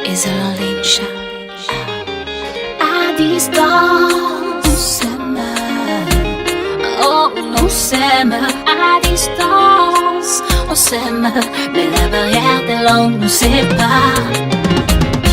Isolation à distance, on s'aime. Oh, on s'aime à distance, on s'aime, mais la barrière des langues nous sépare.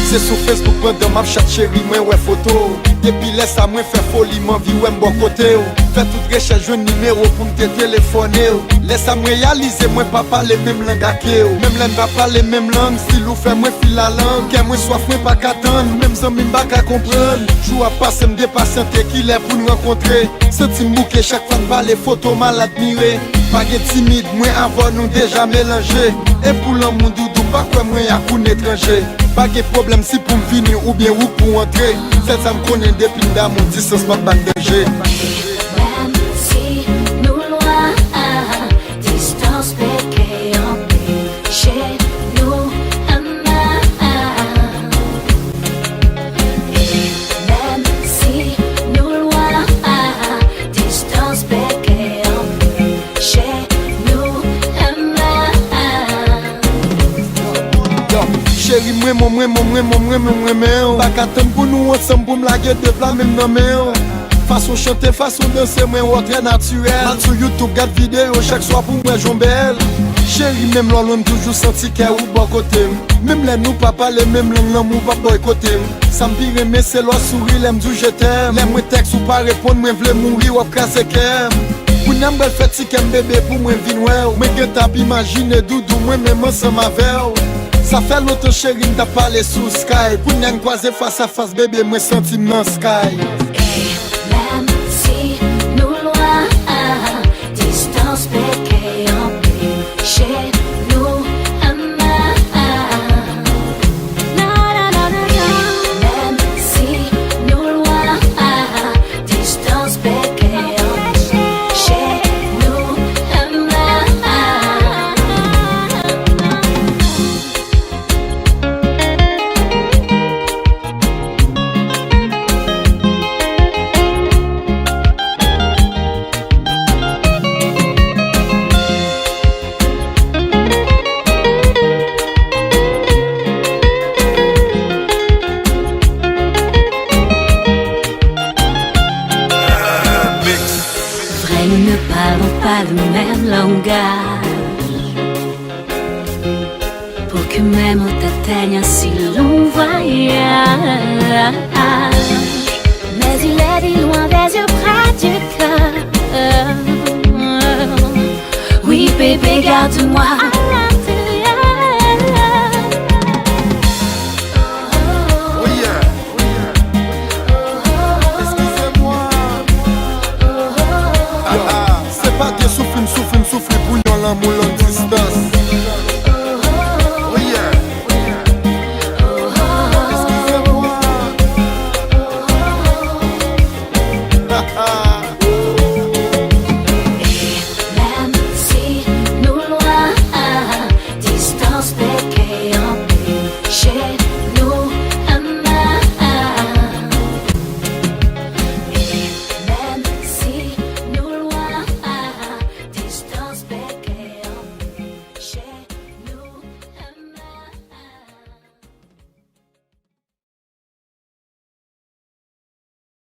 C'est sur Facebook pendant ma chat chérie, moi ouais photo. Depuis laisse à moi faire folie, m'envie ouais m'bon côté. Fais toute recherche, je numéro pour me téléphoner. Laisse à moi réaliser, moi pas parler même langue à qui. Même langue pas parler même langue, si l'ou fait moi file la langue. Qu'est moi soif, moi pas qu'attendre, même sans m'im pas qu'à comprendre. Jou à passer, me dépatienter, qu'il est pour nous rencontrer. Senti m'bouquer chaque fois de parler, photo mal admiré. Pas timide, moi avant nous déjà mélangé. Et pour l'homme doudou, pas quoi moi y'a qu'un étranger. Pas de problème si pour me venir ou bien ou pour entrer. Celle ça me connaît depuis dans mon distance, pas de danger. Même si nous loin, distance péquée en paix, chez nous, et même si nous loin, distance péquée en paix, chez nous, Chérie, moi, pas qu'attendre pour nous ensemble pour me laguer de plat même dans mes façon chanter, façon danser, moi, très naturel. Sur YouTube, garde vidéo chaque soir pour moi, j'en belle. Chérie, même l'on toujours senti qu'elle ou bon côté. Même les nous pas parler, même l'homme ou pas boycotter. Ça me pire, mais c'est l'oie sourire, l'aime du je t'aime. L'aime moi texte ou pas répondre, moi v'lais mourir ou casser qu'aime. Pour n'aime belle fête, si qu'aime bébé pour moi vin ouais. Mais que t'as imaginer doudou, moi même ensemble avec. Ça fait l'autre chérie, t'as parlé sous Sky. Pour n'en croiser face à face, bébé, moi senti dans Sky. et même si nous loin, distance péquée en paix, chez nous, même si nous loin, distance péquée en paix, chez nous, vrai, nous ne parlons pas le même langage. Pour que mes mots t'atteignent un si long voyage. Mais il est dit loin des yeux près du cœur. Oui, bébé, garde-moi à l'intérieur. Oh yeah. Excusez-moi. C'est pas que souffle pour yon l'amour longue distance. Oh yeah. Excusez-moi.